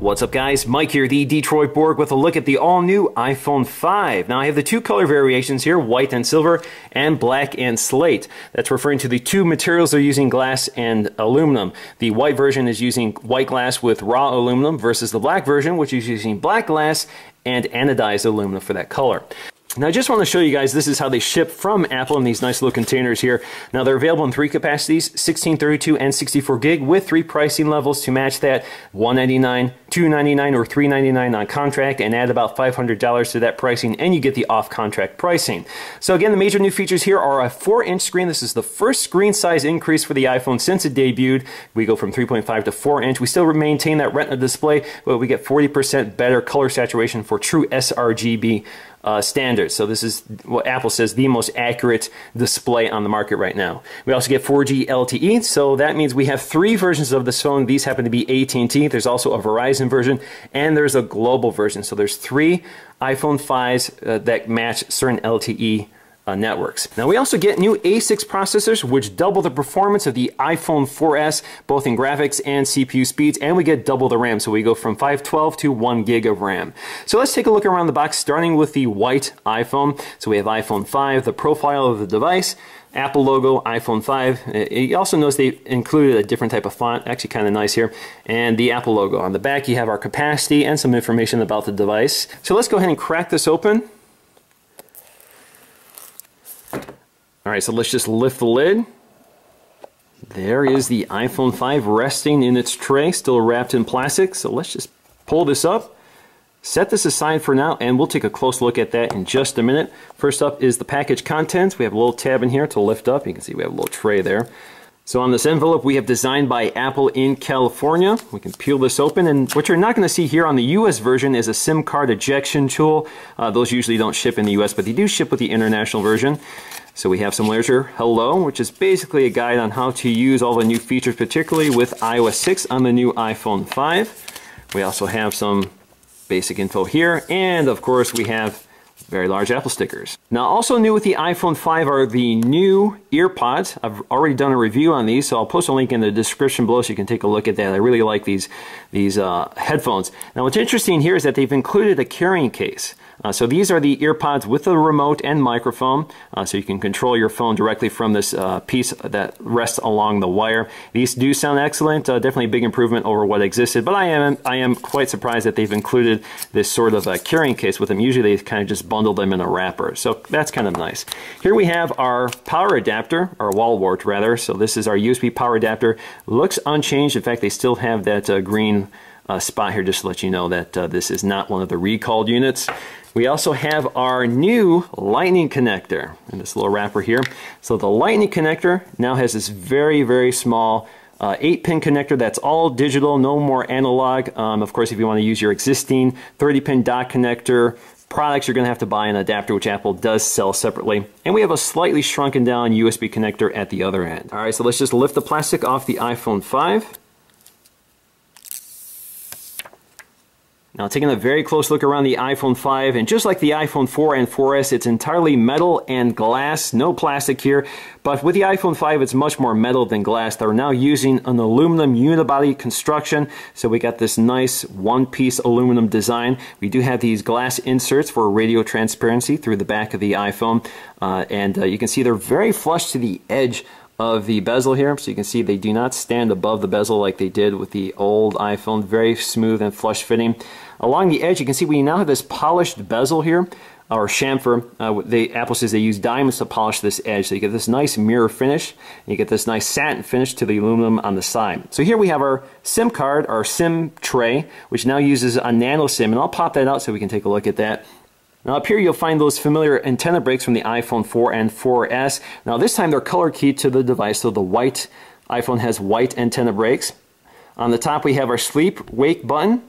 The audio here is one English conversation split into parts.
What's up guys, Mike here, the Detroit Borg, with a look at the all-new iPhone 5. Now I have the two color variations here, white and silver, and black and slate. That's referring to the two materials they're using, glass and aluminum. The white version is using white glass with raw aluminum versus the black version, which is using black glass and anodized aluminum for that color. Now I just want to show you guys, this is how they ship from Apple in these nice little containers here. Now they're available in three capacities, 16, 32, and 64 gig, with three pricing levels to match that: $199, $299, or $399 on contract, and add about $500 to that pricing and you get the off-contract pricing. So again, the major new features here are a 4-inch screen. This is the first screen size increase for the iPhone since it debuted. We go from 3.5 to 4-inch. We still maintain that Retina display, but we get 40% better color saturation for true sRGB standards. So this is what Apple says the most accurate display on the market right now. We also get 4G LTE, so that means we have three versions of this phone. These happen to be AT&T. There's also a Verizon version, and there's a global version. So there's three iPhone 5s that match certain LTE networks. Now we also get new A6 processors, which double the performance of the iPhone 4S, both in graphics and CPU speeds, and we get double the RAM. So we go from 512 to 1 gig of RAM. So let's take a look around the box, starting with the white iPhone. So we have iPhone 5, the profile of the device, Apple logo, iPhone 5. You also notice they included a different type of font, actually kind of nice here, and the Apple logo. On the back you have our capacity and some information about the device. So let's go ahead and crack this open. Alright, so let's just lift the lid. There is the iPhone 5 resting in its tray, still wrapped in plastic. So let's just pull this up, set this aside for now, and we'll take a close look at that in just a minute. First up is the package contents. We have a little tab in here to lift up. You can see we have a little tray there. So on this envelope we have designed by Apple in California. We can peel this open, and what you're not going to see here on the US version is a SIM card ejection tool. Those usually don't ship in the US, but they do ship with the international version. So we have some literature, Hello, which is basically a guide on how to use all the new features, particularly with iOS 6 on the new iPhone 5. We also have some basic info here, and of course we have very large Apple stickers. Now also new with the iPhone 5 are the new EarPods. I've already done a review on these, so I'll post a link in the description below so you can take a look at that. I really like these headphones. Now what's interesting here is that they've included a carrying case. So these are the EarPods with the remote and microphone, so you can control your phone directly from this piece that rests along the wire. These do sound excellent, definitely a big improvement over what existed, but I am quite surprised that they've included this sort of carrying case with them. Usually they kind of just bundle them in a wrapper, so that's kind of nice. Here we have our power adapter, or wall wart rather. So this is our USB power adapter. Looks unchanged. In fact, they still have that green spot here just to let you know that this is not one of the recalled units. We also have our new lightning connector in this little wrapper here. So the lightning connector now has this very, very small 8-pin connector that's all digital, no more analog. Of course, if you want to use your existing 30-pin dock connector products, you're going to have to buy an adapter, which Apple does sell separately. And we have a slightly shrunken down USB connector at the other end. All right, so let's just lift the plastic off the iPhone 5. Now taking a very close look around the iPhone 5, and just like the iPhone 4 and 4S, it's entirely metal and glass, no plastic here. But with the iPhone 5, it's much more metal than glass. They're now using an aluminum unibody construction, so we got this nice one-piece aluminum design. We do have these glass inserts for radio transparency through the back of the iPhone, and you can see they're very flush to the edge of the bezel here, so you can see they do not stand above the bezel like they did with the old iPhone. Very smooth and flush fitting. Along the edge you can see we now have this polished bezel here, or chamfer. Apple says they use diamonds to polish this edge, so you get this nice mirror finish, and you get this nice satin finish to the aluminum on the side. So here we have our SIM card, our SIM tray, which now uses a nano SIM, and I'll pop that out so we can take a look at that. Now up here you'll find those familiar antenna breaks from the iPhone 4 and 4S. Now this time they're color keyed to the device, so the white iPhone has white antenna breaks. On the top we have our sleep wake button,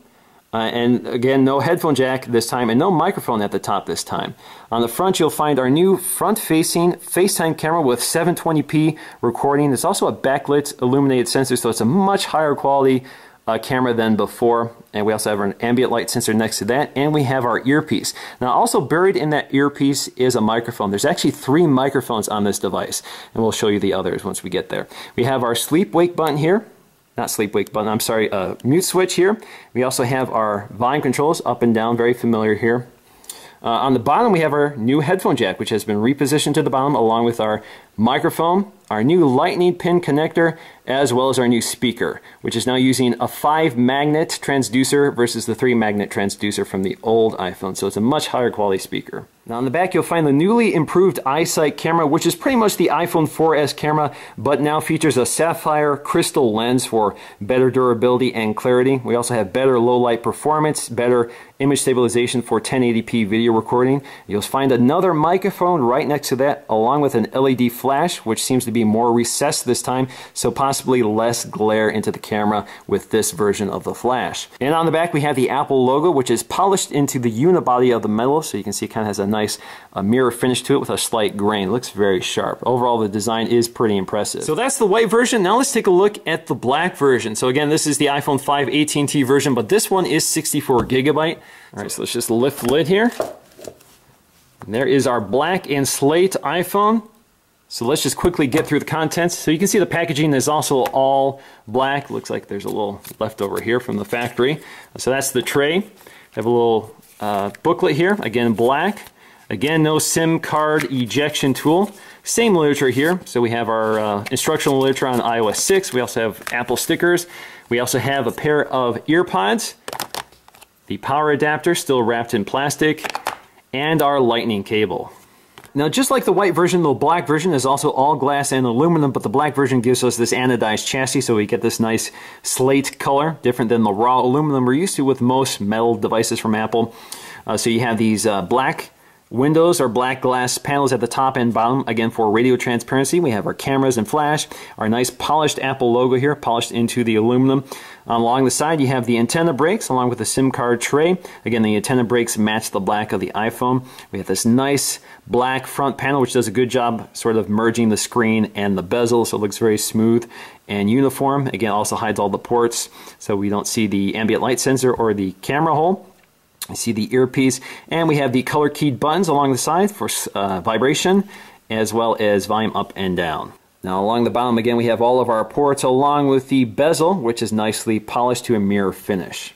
and again no headphone jack this time, and no microphone at the top this time. On the front you'll find our new front-facing FaceTime camera with 720p recording. There's also a backlit illuminated sensor, so it's a much higher quality camera than before. And we also have an ambient light sensor next to that, and we have our earpiece. Now also buried in that earpiece is a microphone. There's actually 3 microphones on this device, and we'll show you the others once we get there. We have our sleep wake button here. not sleep wake button, I'm sorry, mute switch here. We also have our volume controls up and down, very familiar here. On the bottom we have our new headphone jack, which has been repositioned to the bottom along with our microphone, our new lightning pin connector, as well as our new speaker, which is now using a 5-magnet transducer versus the 3-magnet transducer from the old iPhone. So it's a much higher quality speaker. Now on the back you'll find the newly improved iSight camera, which is pretty much the iPhone 4S camera, but now features a sapphire crystal lens for better durability and clarity. We also have better low light performance, better image stabilization for 1080p video recording. You'll find another microphone right next to that, along with an LED flash, which seems to be more recessed this time, so possibly less glare into the camera with this version of the flash. And on the back we have the Apple logo, which is polished into the unibody of the metal, so you can see it kind of has a nice mirror finish to it with a slight grain. It looks very sharp. Overall, the design is pretty impressive. So that's the white version. Now let's take a look at the black version. So again, this is the iPhone 5 AT&T version, but this one is 64 gigabyte. All right, so let's just lift the lid here. And there is our black and slate iPhone. So let's just quickly get through the contents. So you can see the packaging is also all black. Looks like there's a little leftover here from the factory. So that's the tray. I have a little booklet here, again black. Again, no SIM card ejection tool. Same literature here. So we have our instructional literature on iOS 6. We also have Apple stickers. We also have a pair of earpods, the power adapter still wrapped in plastic, and our lightning cable. Now, just like the white version, the black version is also all glass and aluminum, but the black version gives us this anodized chassis, so we get this nice slate color, different than the raw aluminum we're used to with most metal devices from Apple. So you have these black windows or black glass panels at the top and bottom, again for radio transparency. We have our cameras and flash, our nice polished Apple logo here, polished into the aluminum. Along the side you have the antenna breaks along with the SIM card tray. Again, the antenna breaks match the black of the iPhone. We have this nice black front panel which does a good job sort of merging the screen and the bezel, so it looks very smooth and uniform. Again, also hides all the ports so we don't see the ambient light sensor or the camera hole. I see the earpiece, and we have the color keyed buttons along the side for vibration as well as volume up and down. Now along the bottom again we have all of our ports along with the bezel, which is nicely polished to a mirror finish.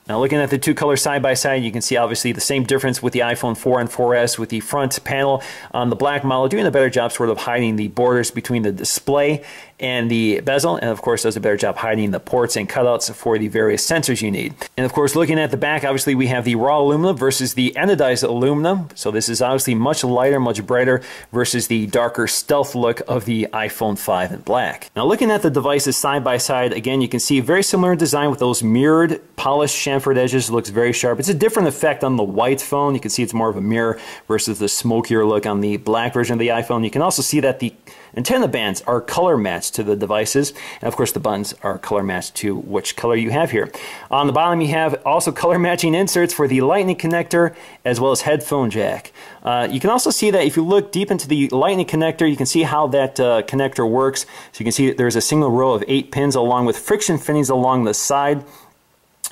Now looking at the two colors side by side, you can see obviously the same difference with the iPhone 4 and 4S, with the front panel on the black model doing a better job sort of hiding the borders between the display and the bezel, and of course does a better job hiding the ports and cutouts for the various sensors you need. And of course, looking at the back, obviously we have the raw aluminum versus the anodized aluminum, so this is obviously much lighter, much brighter versus the darker stealth look of the iPhone 5 in black. Now looking at the devices side by side, again you can see very similar in design with those mirrored polished chamfered edges. It looks very sharp. It's a different effect on the white phone. You can see it's more of a mirror versus the smokier look on the black version of the iPhone. You can also see that the antenna bands are color matched to the devices, and of course the buttons are color matched to which color you have here. On the bottom you have also color matching inserts for the lightning connector as well as headphone jack. You can also see that if you look deep into the lightning connector, you can see how that connector works. So you can see that there's a single row of 8 pins along with friction fittings along the side,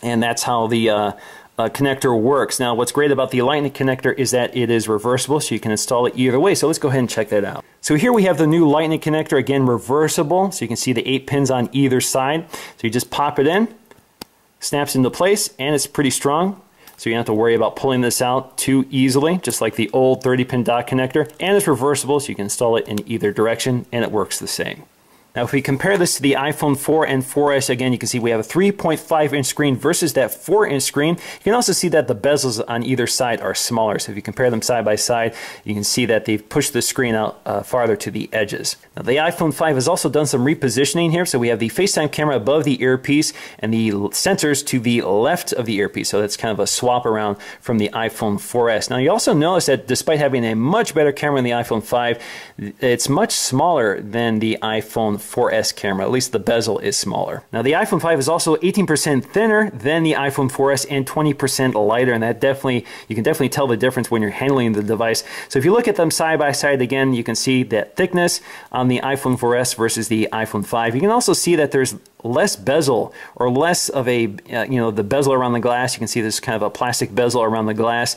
and that's how the connector works. Now what's great about the lightning connector is that it is reversible, so you can install it either way. So let's go ahead and check that out. So here we have the new lightning connector, again reversible, so you can see the 8 pins on either side. So you just pop it in, snaps into place, and it's pretty strong. So you don't have to worry about pulling this out too easily, just like the old 30-pin dock connector. And it's reversible, so you can install it in either direction, and it works the same. Now if we compare this to the iPhone 4 and 4S, again you can see we have a 3.5-inch screen versus that 4-inch screen. You can also see that the bezels on either side are smaller. So if you compare them side by side, you can see that they've pushed the screen out farther to the edges. Now the iPhone 5 has also done some repositioning here. So we have the FaceTime camera above the earpiece and the sensors to the left of the earpiece. So that's kind of a swap around from the iPhone 4S. Now you also notice that despite having a much better camera in the iPhone 5, it's much smaller than the iPhone 4S camera. At least the bezel is smaller. Now the iPhone 5 is also 18% thinner than the iPhone 4S and 20% lighter, and that you can definitely tell the difference when you're handling the device. So if you look at them side by side again, you can see that thickness on the iPhone 4S versus the iPhone 5. You can also see that there's less bezel, or less of a the bezel around the glass. You can see there's kind of a plastic bezel around the glass.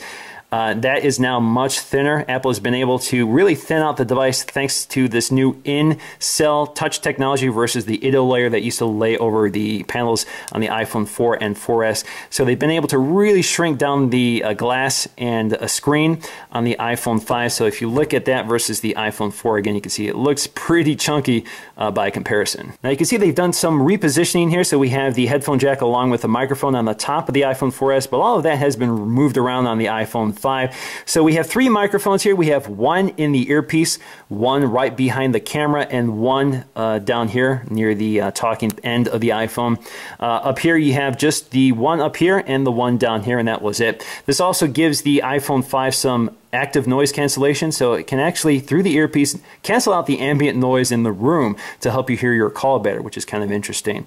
That is now much thinner. Apple has been able to really thin out the device thanks to this new in-cell touch technology versus the IDO layer that used to lay over the panels on the iPhone 4 and 4S. So they've been able to really shrink down the glass and screen on the iPhone 5. So if you look at that versus the iPhone 4, again, you can see it looks pretty chunky by comparison. Now you can see they've done some repositioning here. So we have the headphone jack along with the microphone on the top of the iPhone 4S, but all of that has been moved around on the iPhone 5. So we have 3 microphones here. We have one in the earpiece, one right behind the camera, and one down here near the talking end of the iPhone. Up here you have just the one up here and the one down here, and that was it. This also gives the iPhone 5 some active noise cancellation, so it can actually, through the earpiece, cancel out the ambient noise in the room to help you hear your call better, which is kind of interesting.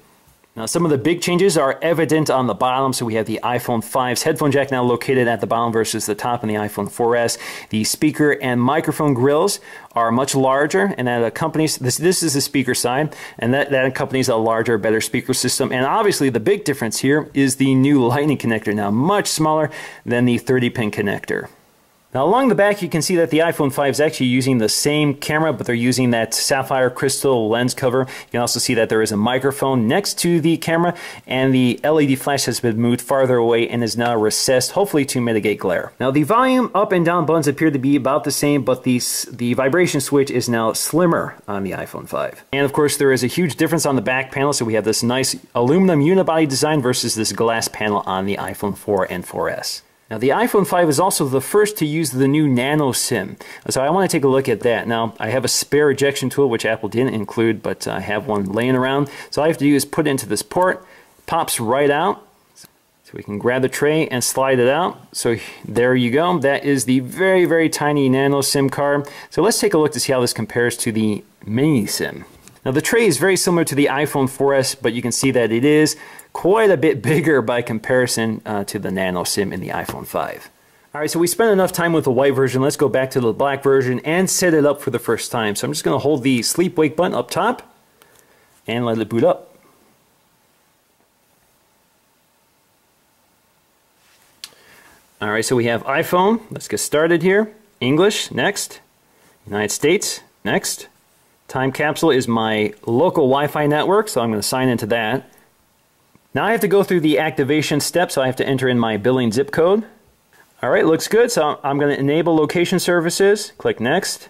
Now, some of the big changes are evident on the bottom. So we have the iPhone 5's headphone jack now located at the bottom versus the top in the iPhone 4S. The speaker and microphone grills are much larger, and that accompanies, this is the speaker side, and that accompanies a larger, better speaker system. And obviously the big difference here is the new Lightning connector, now much smaller than the 30-pin connector. Now along the back you can see that the iPhone 5 is actually using the same camera, but they're using that sapphire crystal lens cover. You can also see that there is a microphone next to the camera, and the LED flash has been moved farther away and is now recessed, hopefully to mitigate glare. Now the volume up and down buttons appear to be about the same, but the vibration switch is now slimmer on the iPhone 5. And of course there is a huge difference on the back panel, so we have this nice aluminum unibody design versus this glass panel on the iPhone 4 and 4S. Now the iPhone 5 is also the first to use the new nano SIM. So I want to take a look at that. Now I have a spare ejection tool which Apple didn't include, but I have one laying around. So all I have to do is put it into this port, pops right out. So we can grab the tray and slide it out. So there you go. That is the very, very tiny nano SIM card. So let's take a look to see how this compares to the mini SIM. Now the tray is very similar to the iPhone 4S, but you can see that it is quite a bit bigger by comparison to the nano SIM in the iPhone 5. Alright, so we spent enough time with the white version. Let's go back to the black version and set it up for the first time. So I'm just going to hold the sleep wake button up top and let it boot up. Alright, so we have iPhone. Let's get started here. English, next. United States, next. Time capsule is my local Wi-Fi network, so I'm going to sign into that. Now I have to go through the activation steps, so I have to enter in my billing zip code. Alright, looks good, so I'm going to enable location services, click next.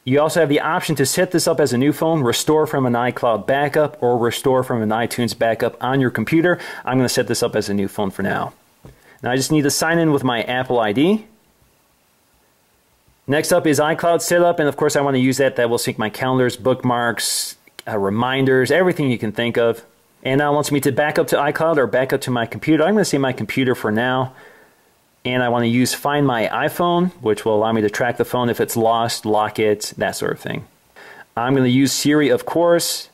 You also have the option to set this up as a new phone, restore from an iCloud backup, or restore from an iTunes backup on your computer. I'm going to set this up as a new phone for now. Now I just need to sign in with my Apple ID. Next up is iCloud setup, and of course I want to use that. That will sync my calendars, bookmarks, reminders, everything you can think of. And now it wants me to back up to iCloud or back up to my computer. I'm going to say my computer for now. And I want to use Find My iPhone, which will allow me to track the phone if it's lost, lock it, that sort of thing. I'm going to use Siri, of course.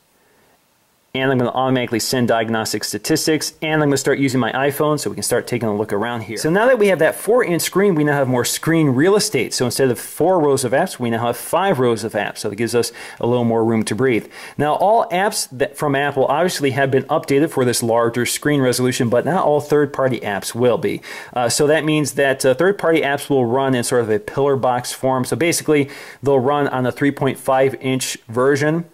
And I'm going to automatically send diagnostic statistics, and I'm going to start using my iPhone so we can start taking a look around here. So now that we have that 4-inch screen, we now have more screen real estate. So instead of 4 rows of apps, we now have 5 rows of apps. So it gives us a little more room to breathe. Now all apps from Apple obviously have been updated for this larger screen resolution, but not all third-party apps will be. So that means that third-party apps will run in sort of a pillar box form. So basically they'll run on a 3.5-inch version.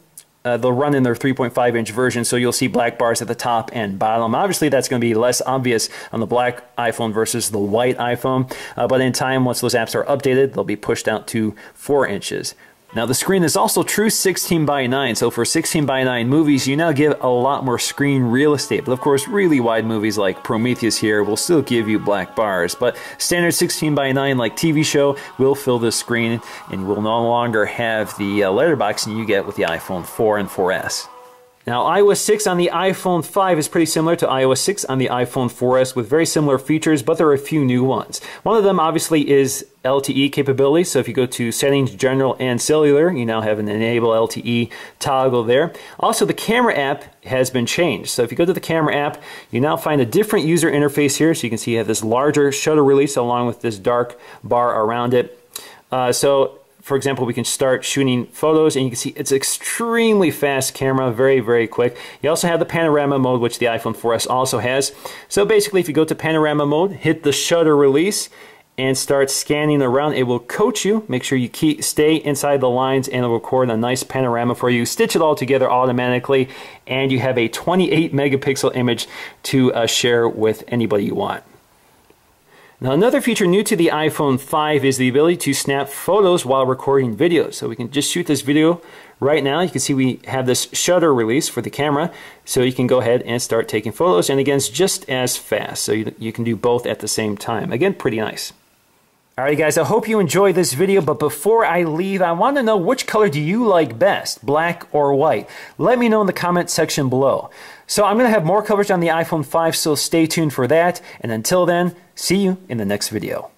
They'll run in their 3.5-inch version, so you'll see black bars at the top and bottom. Obviously, that's going to be less obvious on the black iPhone versus the white iPhone, but in time, once those apps are updated, they'll be pushed out to 4 inches. Now the screen is also true 16:9, so for 16:9 movies you now get a lot more screen real estate. But of course really wide movies like Prometheus here will still give you black bars, but standard 16:9 like TV show will fill the screen, and you will no longer have the letterboxing you get with the iPhone 4 and 4S. Now iOS 6 on the iPhone 5 is pretty similar to iOS 6 on the iPhone 4S with very similar features, but there are a few new ones. One of them obviously is LTE capability, so if you go to Settings, General, and Cellular, you now have an Enable LTE toggle there. Also, the camera app has been changed. So if you go to the camera app, you now find a different user interface here, so you can see you have this larger shutter release along with this dark bar around it. For example, we can start shooting photos, and you can see it's extremely fast camera, very, very quick. You also have the panorama mode, which the iPhone 4S also has. So basically, if you go to panorama mode, hit the shutter release, and start scanning around, it will coach you. Make sure you stay inside the lines, and it'll record a nice panorama for you. Stitch it all together automatically, and you have a 28 megapixel image to share with anybody you want. Now, another feature new to the iPhone 5 is the ability to snap photos while recording videos. So we can just shoot this video right now. You can see we have this shutter release for the camera, so you can go ahead and start taking photos. And again, it's just as fast, so you can do both at the same time. Again, pretty nice. Alright guys, I hope you enjoyed this video, but before I leave, I want to know, which color do you like best, black or white? Let me know in the comment section below. So I'm going to have more coverage on the iPhone 5, so stay tuned for that. And until then, see you in the next video.